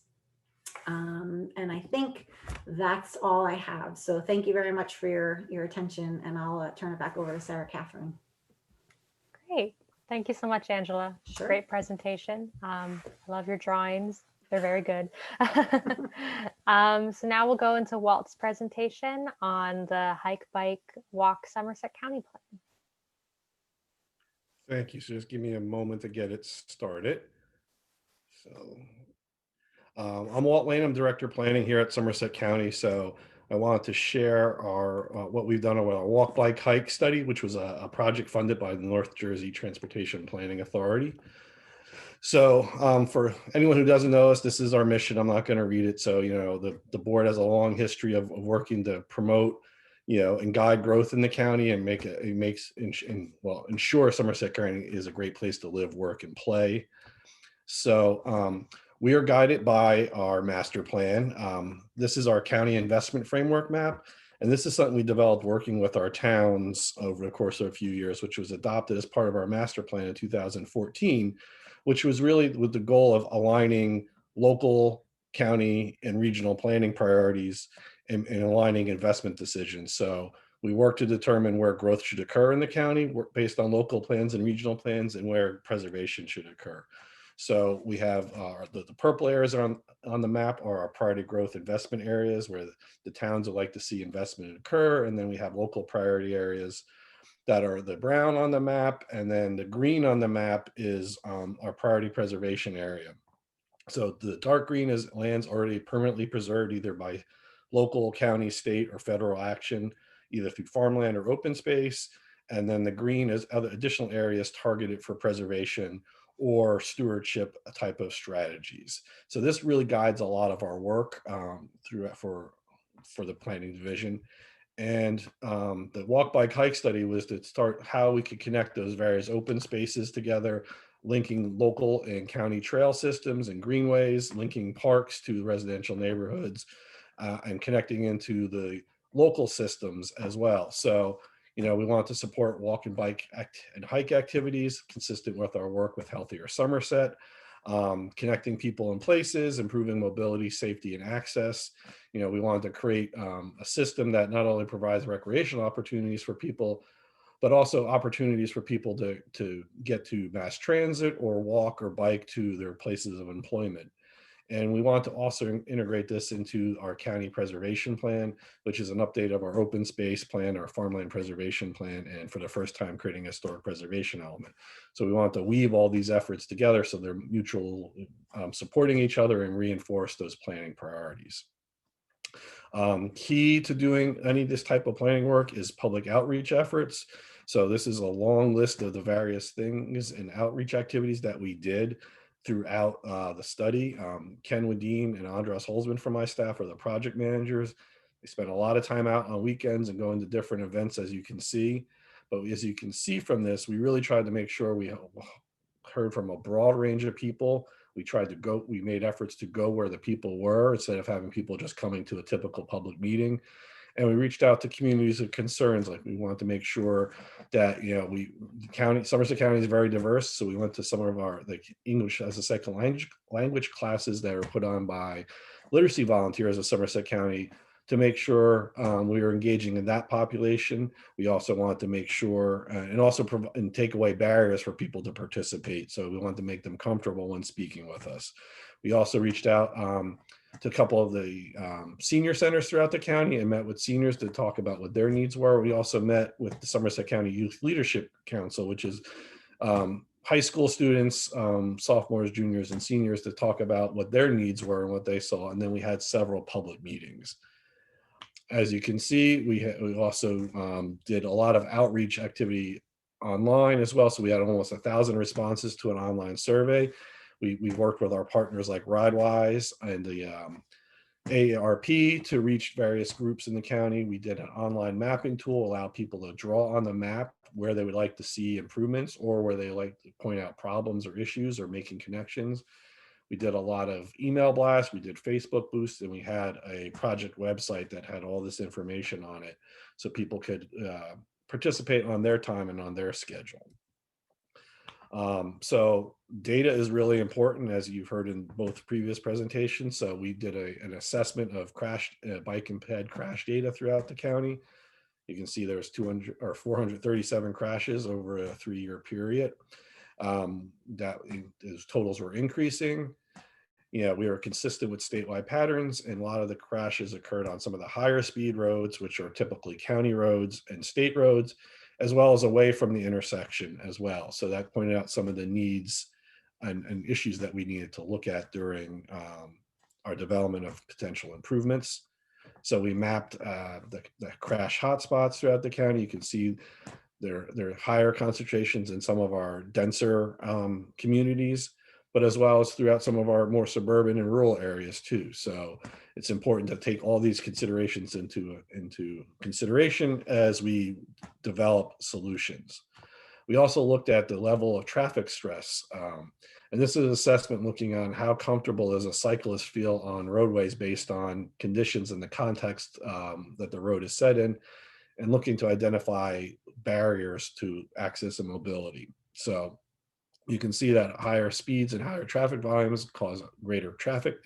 And I think that's all I have. So thank you very much for your attention, and I'll turn it back over to Sarah Catherine. Great. Thank you so much, Angela. Sure. Great presentation. I love your drawings. They're very good. So now we'll go into Walt's presentation on the Hike, Bike, Walk Somerset County Plan. Thank you. So just give me a moment to get it started. So I'm Walt Lane. I'm Director of Planning here at Somerset County. So I wanted to share our what we've done with our walk, bike, hike study, which was a project funded by the North Jersey Transportation Planning Authority. So for anyone who doesn't know us, this is our mission. I'm not going to read it. So, you know, the board has a long history of working to promote, you know, and guide growth in the county and ensure Somerset County is a great place to live, work, and play. So we are guided by our master plan. This is our county investment framework map. And this is something we developed working with our towns over the course of a few years, which was adopted as part of our master plan in 2014, which was really with the goal of aligning local, county, and regional planning priorities and aligning investment decisions. So we work to determine where growth should occur in the county based on local plans and regional plans, and where preservation should occur. So we have the purple areas on the map are our priority growth investment areas where the towns would like to see investment occur. And then we have local priority areas that are the brown on the map. And then the green on the map is our priority preservation area. So the dark green is lands already permanently preserved either by local, county, state, or federal action, either through farmland or open space. And then the green is other additional areas targeted for preservation or stewardship type of strategies. So this really guides a lot of our work for the planning division. And the walk, bike, hike study was to start how we could connect those various open spaces together, linking local and county trail systems and greenways, linking parks to residential neighborhoods, and connecting into the local systems as well. So, you know, we want to support walk and bike and hike activities consistent with our work with Healthier Somerset, connecting people and places, improving mobility, safety, and access. You know, we wanted to create a system that not only provides recreational opportunities for people, but also opportunities for people to get to mass transit or walk or bike to their places of employment. And we want to also integrate this into our county preservation plan, which is an update of our open space plan, our farmland preservation plan, and for the first time creating a historic preservation element. So we want to weave all these efforts together so they're mutual supporting each other and reinforce those planning priorities. Key to doing any of this type of planning work is public outreach efforts. So this is a long list of the various things and outreach activities that we did throughout the study. Ken Wadeen and Andras Holzman from my staff are the project managers. They spent a lot of time out on weekends and going to different events, as you can see. But as you can see from this, we really tried to make sure we heard from a broad range of people. We made efforts to go where the people were instead of having people just coming to a typical public meeting. And we reached out to communities of concerns. Like we wanted to make sure that, you know, Somerset County is very diverse. So we went to some of our English as a second language classes that were put on by literacy volunteers of Somerset County to make sure we were engaging in that population. We also wanted to make sure and take away barriers for people to participate. So we wanted to make them comfortable when speaking with us. We also reached out to a couple of the senior centers throughout the county and met with seniors to talk about what their needs were. We also met with the Somerset County Youth Leadership Council, which is high school students, sophomores, juniors, and seniors to talk about what their needs were and what they saw. And then we had several public meetings. As you can see, we also did a lot of outreach activity online as well. So we had almost 1,000 responses to an online survey. We worked with our partners like RideWise and the AARP to reach various groups in the county. We did an online mapping tool, allow people to draw on the map where they would like to see improvements or where they like to point out problems or issues or making connections. We did a lot of email blasts, we did Facebook boosts, and we had a project website that had all this information on it so people could participate on their time and on their schedule. So data is really important, as you've heard in both previous presentations. So we did an assessment of bike and ped crash data throughout the county. You can see there's 437 crashes over a 3-year period. Those totals were increasing. Yeah, we were consistent with statewide patterns, and a lot of the crashes occurred on some of the higher speed roads, which are typically county roads and state roads, as well as away from the intersection as well. So that pointed out some of the needs and issues that we needed to look at during our development of potential improvements. So we mapped the crash hotspots throughout the county. You can see there are higher concentrations in some of our denser communities, but as well as throughout some of our more suburban and rural areas too. So it's important to take all these considerations into consideration as we develop solutions. We also looked at the level of traffic stress. And this is an assessment looking on how comfortable does a cyclist feel on roadways based on conditions and the context that the road is set in, and looking to identify barriers to access and mobility. So you can see that higher speeds and higher traffic volumes cause greater traffic,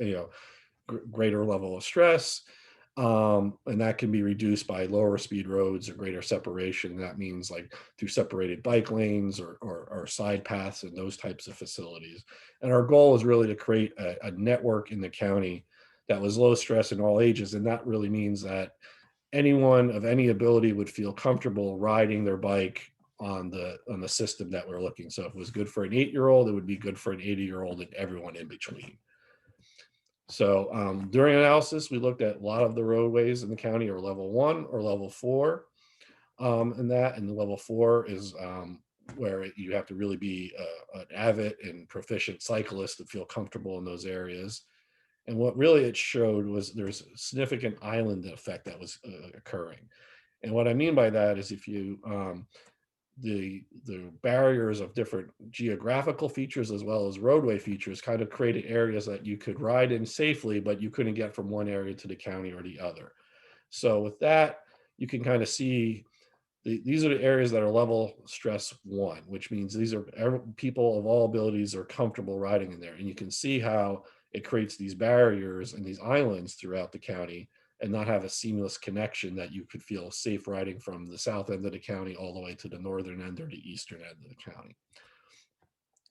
greater level of stress. And that can be reduced by lower speed roads or greater separation. That means like through separated bike lanes or side paths and those types of facilities. And our goal is really to create a network in the county that was low stress in all ages. And that really means that anyone of any ability would feel comfortable riding their bike on the system that we're looking. So if it was good for an 8-year-old, it would be good for an 80-year-old and everyone in between. So during analysis, we looked at a lot of the roadways in the county are level 1 or level 4. And the level 4 is where you have to really be an avid and proficient cyclist to feel comfortable in those areas. And what really it showed was there's a significant island effect that was occurring. And what I mean by that is if you, the barriers of different geographical features as well as roadway features kind of created areas that you could ride in safely, but you couldn't get from one area to the county or the other. So with that, you can kind of see these are the areas that are level stress 1, which means these are people of all abilities are comfortable riding in there. And you can see how it creates these barriers and these islands throughout the county and not have a seamless connection that you could feel safe riding from the south end of the county all the way to the northern end or the eastern end of the county.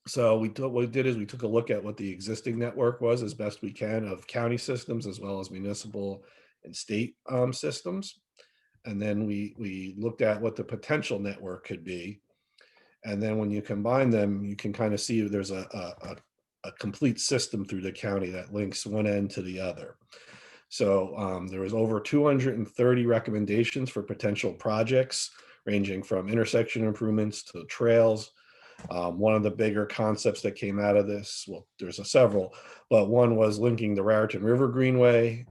So what we did is we took a look at what the existing network was as best we can of county systems as well as municipal and state systems. And then we looked at what the potential network could be. And then when you combine them, you can kind of see there's a complete system through the county that links one end to the other. So there was over 230 recommendations for potential projects ranging from intersection improvements to trails. One of the bigger concepts that came out of this, well, there's several, but one was linking the Raritan River Greenway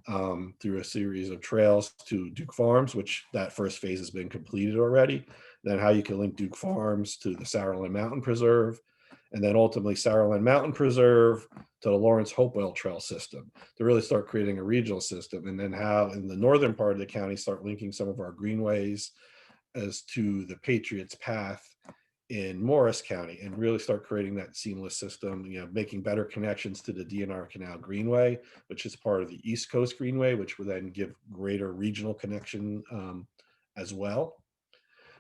through a series of trails to Duke Farms, which that first phase has been completed already. Then how you can link Duke Farms to the Sauerland Mountain Preserve, and then ultimately Sauerland Mountain Preserve to the Lawrence Hopewell Trail system to really start creating a regional system. And then how in the northern part of the county start linking some of our greenways as to the Patriots Path in Morris County and really start creating that seamless system, making better connections to the DNR Canal Greenway, which is part of the East Coast Greenway, which would then give greater regional connection as well.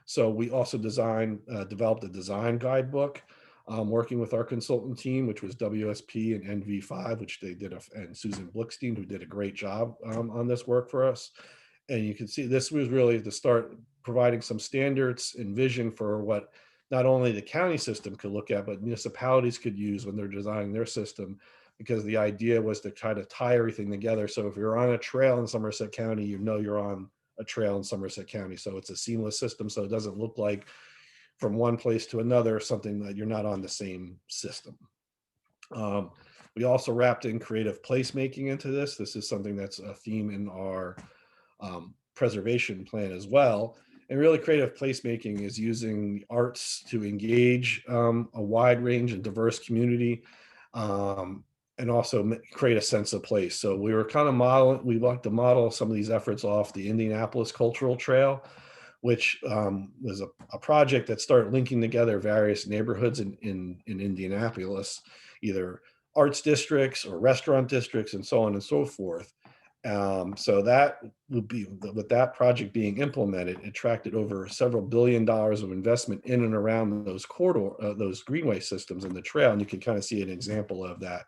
So we also developed a design guidebook working with our consultant team, which was WSP and NV5, which they did, and Susan Blickstein, who did a great job on this work for us. And you can see this was really to start providing some standards and vision for what not only the county system could look at, but municipalities could use when they're designing their system, because the idea was to try to tie everything together. So if you're on a trail in Somerset County, you're on a trail in Somerset County. So it's a seamless system. So it doesn't look like from one place to another, something that you're not on the same system. We also wrapped in creative placemaking into this. This is something that's a theme in our preservation plan as well. And really creative placemaking is using the arts to engage a wide range and diverse community and also create a sense of place. So we were kind of we like to model some of these efforts off the Indianapolis Cultural Trail, which was a project that started linking together various neighborhoods in Indianapolis, either arts districts or restaurant districts and so on and so forth. So that would be, with that project being implemented, it attracted over several $1 billion of investment in and around those those greenway systems in the trail. And you can kind of see an example of that.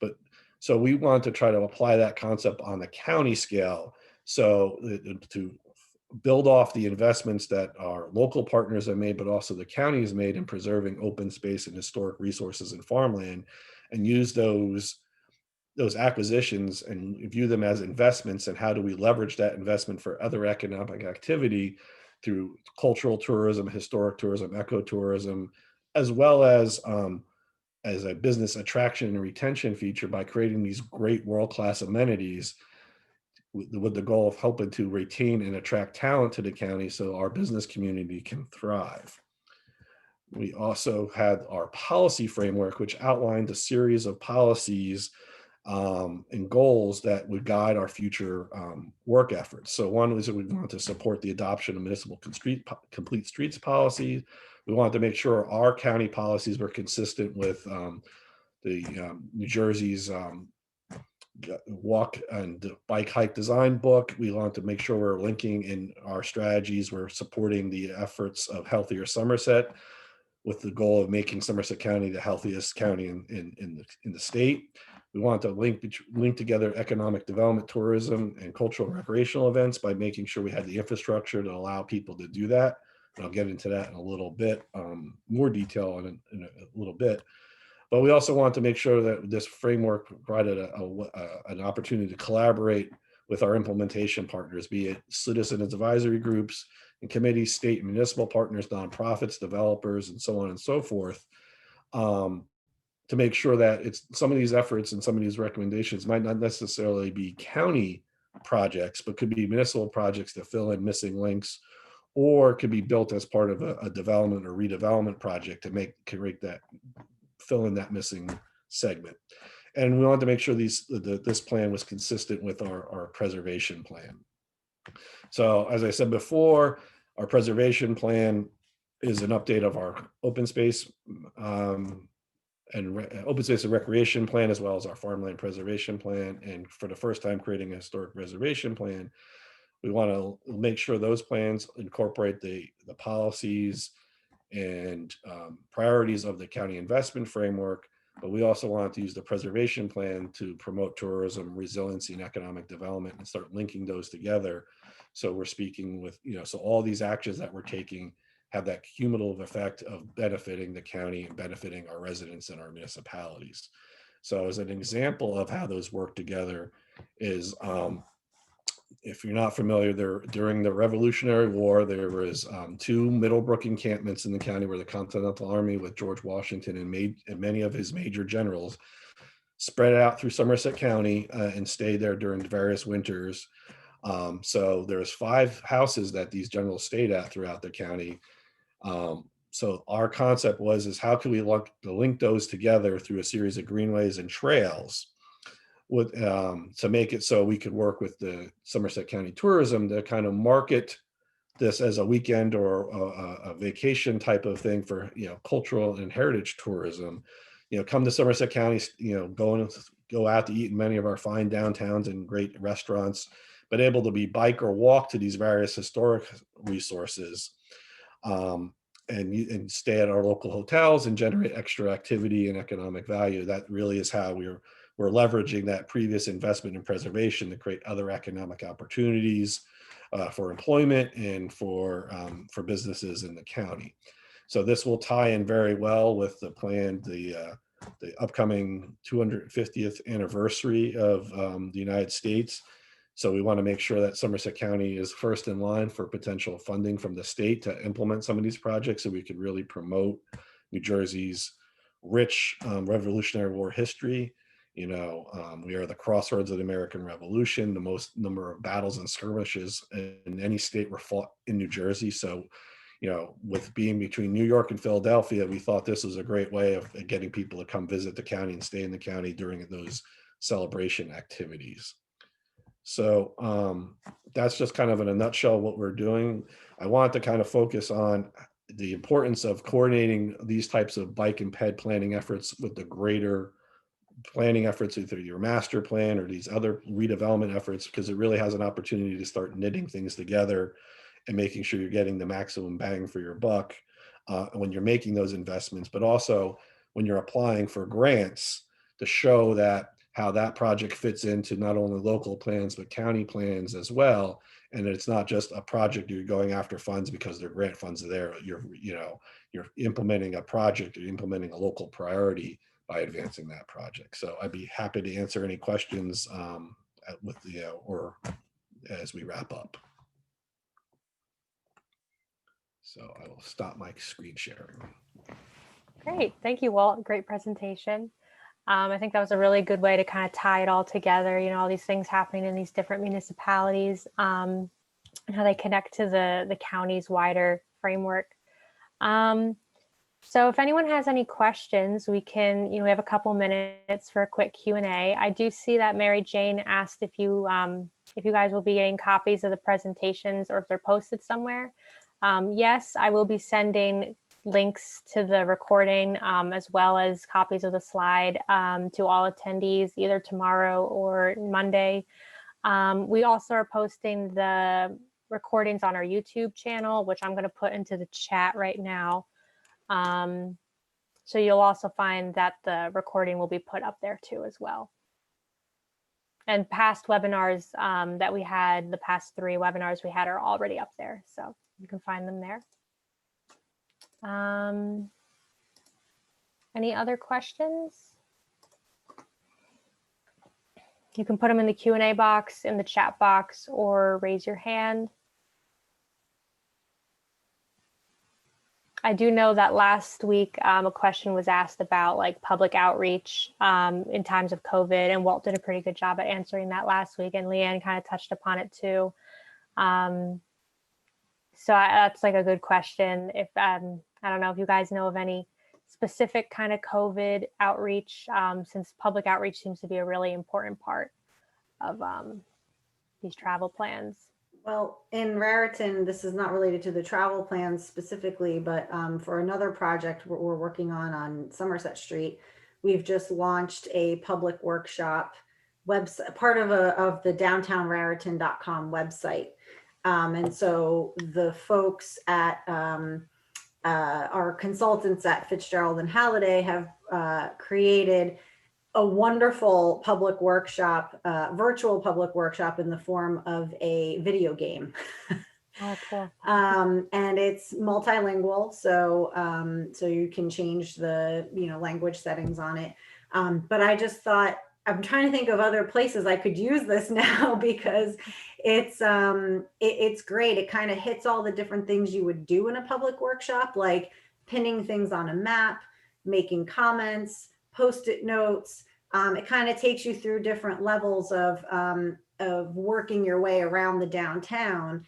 But so we want to try to apply that concept on the county scale. So to build off the investments that our local partners have made, but also the county has made in preserving open space and historic resources and farmland, and use those acquisitions and view them as investments, and how do we leverage that investment for other economic activity through cultural tourism, historic tourism, ecotourism, as well as a business attraction and retention feature by creating these great world-class amenities with the goal of helping to retain and attract talent to the county so our business community can thrive. We also had our policy framework, which outlined a series of policies and goals that would guide our future work efforts. So one was that we want to support the adoption of municipal complete streets policy. We wanted to make sure our county policies were consistent with New Jersey's walk and bike hike design book. We want to make sure we're linking in our strategies. We're supporting the efforts of Healthier Somerset, with the goal of making Somerset County the healthiest county in the state. We want to link together economic development, tourism, and cultural and recreational events by making sure we had the infrastructure to allow people to do that. And I'll get into that in a little bit, more detail in a little bit. But we also want to make sure that this framework provided an opportunity to collaborate with our implementation partners, be it citizen advisory groups and committees, state and municipal partners, nonprofits, developers, and so on and so forth, to make sure that some of these efforts and some of these recommendations might not necessarily be county projects, but could be municipal projects to fill in missing links, or could be built as part of a development or redevelopment project to fill in that missing segment. And we wanted to make sure this plan was consistent with our preservation plan. So as I said before, our preservation plan is an update of our open space and recreation plan, as well as our farmland preservation plan. And for the first time, creating a historic preservation plan, we want to make sure those plans incorporate the policies and priorities of the county investment framework, but we also want to use the preservation plan to promote tourism, resiliency, and economic development, and start linking those together. So we're speaking with, so all these actions that we're taking have that cumulative effect of benefiting the county and benefiting our residents and our municipalities. So as an example of how those work together is, if you're not familiar, during the Revolutionary War, there was 2 Middlebrook encampments in the county where the Continental Army with George Washington and many of his major generals spread out through Somerset County and stayed there during various winters. So there's 5 houses that these generals stayed at throughout the county. So our concept is how can we link those together through a series of greenways and trails to make it so we could work with the Somerset County Tourism to kind of market this as a weekend or a vacation type of thing for, cultural and heritage tourism. Come to Somerset County, go out to eat in many of our fine downtowns and great restaurants, but able to be bike or walk to these various historic resources, and stay at our local hotels and generate extra activity and economic value. That really is how we're leveraging that previous investment in preservation to create other economic opportunities for employment and for businesses in the county. So this will tie in very well with the upcoming 250th anniversary of the United States. So we want to make sure that Somerset County is first in line for potential funding from the state to implement some of these projects, so we could really promote New Jersey's rich Revolutionary War history. We are the crossroads of the American Revolution. The most number of battles and skirmishes in any state were fought in New Jersey. So, with being between New York and Philadelphia, we thought this was a great way of getting people to come visit the county and stay in the county during those celebration activities. So that's just kind of in a nutshell what we're doing. I want to kind of focus on the importance of coordinating these types of bike and ped planning efforts with the greater planning efforts, either your master plan or these other redevelopment efforts, because it really has an opportunity to start knitting things together and making sure you're getting the maximum bang for your buck when you're making those investments, but also when you're applying for grants to show that how that project fits into not only local plans, but county plans as well. And it's not just a project you're going after funds because their grant funds are there. You're implementing a project, you're implementing a local priority by advancing that project. So I'd be happy to answer any questions or as we wrap up. So I will stop my screen sharing. Great. Thank you, Walt. Great presentation. I think that was a really good way to kind of tie it all together, all these things happening in these different municipalities and how they connect to the county's wider framework. So if anyone has any questions, we can, we have a couple minutes for a quick Q&A. I do see that Mary Jane asked if you guys will be getting copies of the presentations or if they're posted somewhere. Yes, I will be sending links to the recording as well as copies of the slide to all attendees either tomorrow or Monday. We also are posting the recordings on our YouTube channel, which I'm going to put into the chat right now. So you'll also find that the recording will be put up there too as well. And past webinars that we had, the past 3 webinars we had are already up there. So you can find them there. Any other questions? You can put them in the Q&A box, in the chat box, or raise your hand. I do know that last week a question was asked about like public outreach in times of COVID, and Walt did a pretty good job at answering that last week, and Leanne kind of touched upon it too. So that's like a good question. If I don't know if you guys know of any specific kind of COVID outreach, since public outreach seems to be a really important part of these travel plans. Well, in Raritan, this is not related to the travel plans specifically, but for another project we're working on Somerset Street, we've just launched a public workshop website, part of the downtownraritan.com website. And so the folks at our consultants at Fitzgerald and Halliday have created a wonderful public workshop, virtual public workshop in the form of a video game. Oh, cool. And it's multilingual, so you can change the language settings on it. But I just thought, I'm trying to think of other places I could use this now because it's great. It kind of hits all the different things you would do in a public workshop, like pinning things on a map, making comments, Post-it notes. It kind of takes you through different levels of working your way around the downtown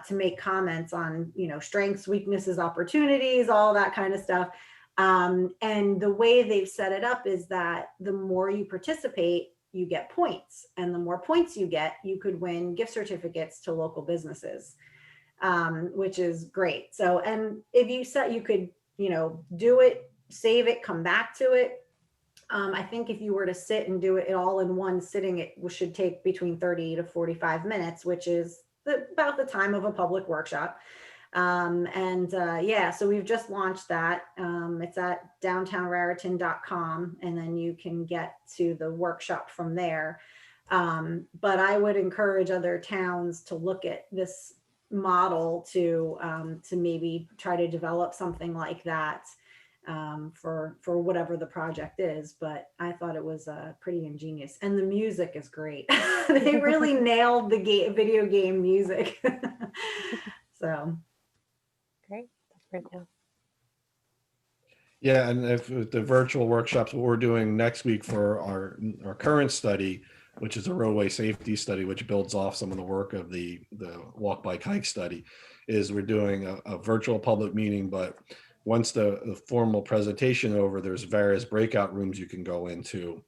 to make comments on, strengths, weaknesses, opportunities, all that kind of stuff. And the way they've set it up is that the more you participate, you get points, and the more points you get, you could win gift certificates to local businesses, which is great. So, and if you set, you could, do it, save it, come back to it. I think if you were to sit and do it all in one sitting, it should take between 30 to 45 minutes, which is about the time of a public workshop. Yeah, so we've just launched that. It's at downtownraritan.com, and then you can get to the workshop from there. But I would encourage other towns to look at this model to maybe try to develop something like that for whatever the project is. But I thought it was pretty ingenious, and the music is great. They really nailed the video game music. So. Great. That's pretty cool. Yeah, and if the virtual workshops, what we're doing next week for our current study, which is a roadway safety study, which builds off some of the work of the walk, bike, hike study, is we're doing a virtual public meeting. But once the formal presentation over, there's various breakout rooms you can go into,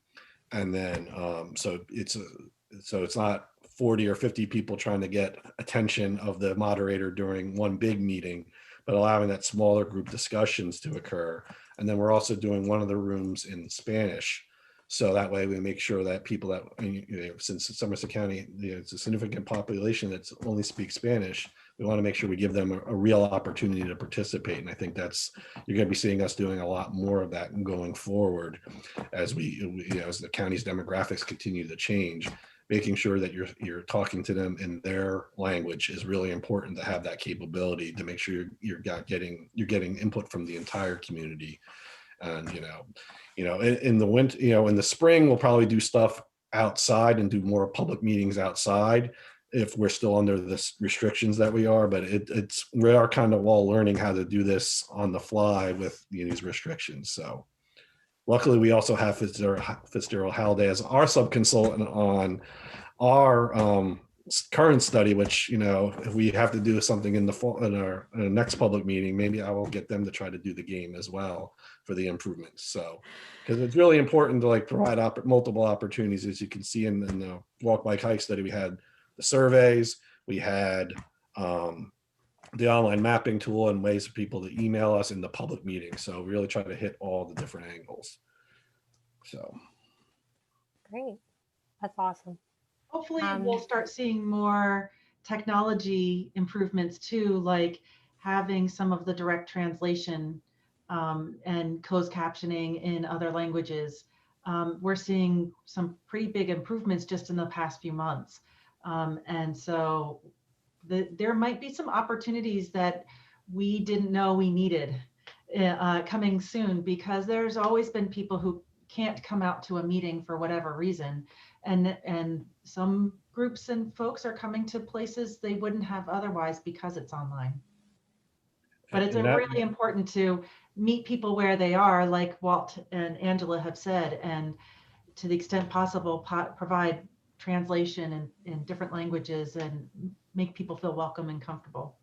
and then so it's not 40 or 50 people trying to get attention of the moderator during one big meeting, but allowing that smaller group discussions to occur. And then we're also doing one of the rooms in Spanish. So that way we make sure that people that, since Somerset County, it's a significant population that only speaks Spanish, we want to make sure we give them a real opportunity to participate. And I think you're going to be seeing us doing a lot more of that going forward as as the county's demographics continue to change. Making sure that you're talking to them in their language is really important, to have that capability to make sure you're getting input from the entire community. And in the winter, in the spring, we'll probably do stuff outside and do more public meetings outside if we're still under the restrictions that we are. But we are kind of all learning how to do this on the fly with these restrictions. So luckily, we also have Fitzgerald Halliday as our sub-consultant on our current study, which, if we have to do something in the fall, in our next public meeting, maybe I will get them to try to do the game as well for the improvements. So, because it's really important to provide multiple opportunities. As you can see in the walk, bike, hike study, we had the surveys, we had the online mapping tool, and ways for people to email us in the public meeting. So really try to hit all the different angles. So Great. That's awesome. Hopefully we'll start seeing more technology improvements too, like having some of the direct translation and closed captioning in other languages. We're seeing some pretty big improvements just in the past few months. And so there might be some opportunities that we didn't know we needed coming soon, because there's always been people who can't come out to a meeting for whatever reason. And some groups and folks are coming to places they wouldn't have otherwise because it's online. But it's really important to meet people where they are, like Walt and Angela have said, and to the extent possible, provide translation in different languages and make people feel welcome and comfortable.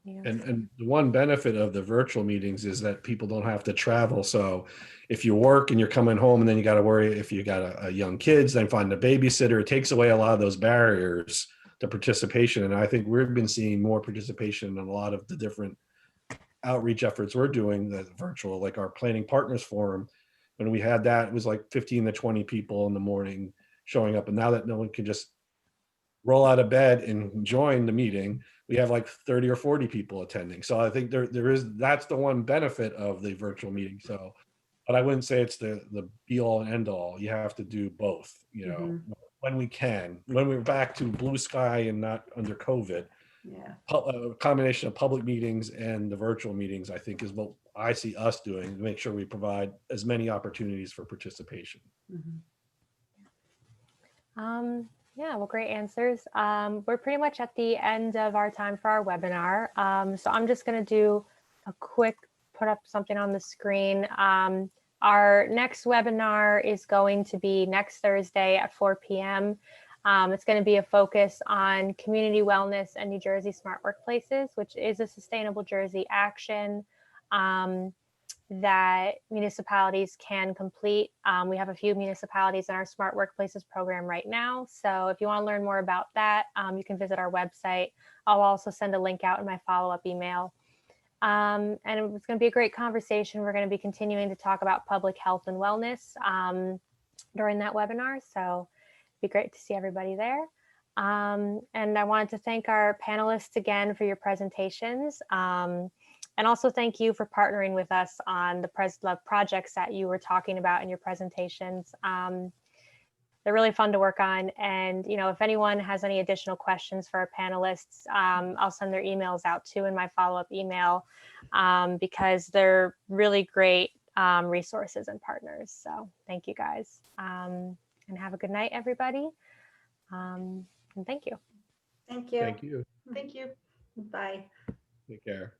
Yeah. And the one benefit of the virtual meetings is that people don't have to travel. So if you work and you're coming home and then you got to worry if you got a young kids, then find a babysitter, it takes away a lot of those barriers to participation. And I think we've been seeing more participation in a lot of the different outreach efforts we're doing, the virtual, like our Planning Partners Forum. When we had that, it was like 15 to 20 people in the morning showing up. And now that no one can just roll out of bed and join the meeting, we have like 30 or 40 people attending. So I think that's the one benefit of the virtual meeting. So, but I wouldn't say it's the be all and end all. You have to do both, when we can, when we're back to blue sky and not under COVID. Yeah. A combination of public meetings and the virtual meetings, I think, is what I see us doing to make sure we provide as many opportunities for participation. Yeah, well, great answers. We're pretty much at the end of our time for our webinar. So I'm just going to do a quick put up something on the screen. Our next webinar is going to be next Thursday at 4 p.m. It's going to be a focus on community wellness and New Jersey smart workplaces, which is a sustainable Jersey action that municipalities can complete. We have a few municipalities in our Smart Workplaces program right now. So if you want to learn more about that, you can visit our website. I'll also send a link out in my follow-up email. And it's going to be a great conversation. We're going to be continuing to talk about public health and wellness during that webinar. So it'd be great to see everybody there. And I wanted to thank our panelists again for your presentations. And also thank you for partnering with us on the projects that you were talking about in your presentations. They're really fun to work on. And if anyone has any additional questions for our panelists, I'll send their emails out too in my follow-up email because they're really great resources and partners. So thank you guys. And have a good night, everybody. And thank you. Thank you. Thank you. Thank you. Bye. Take care.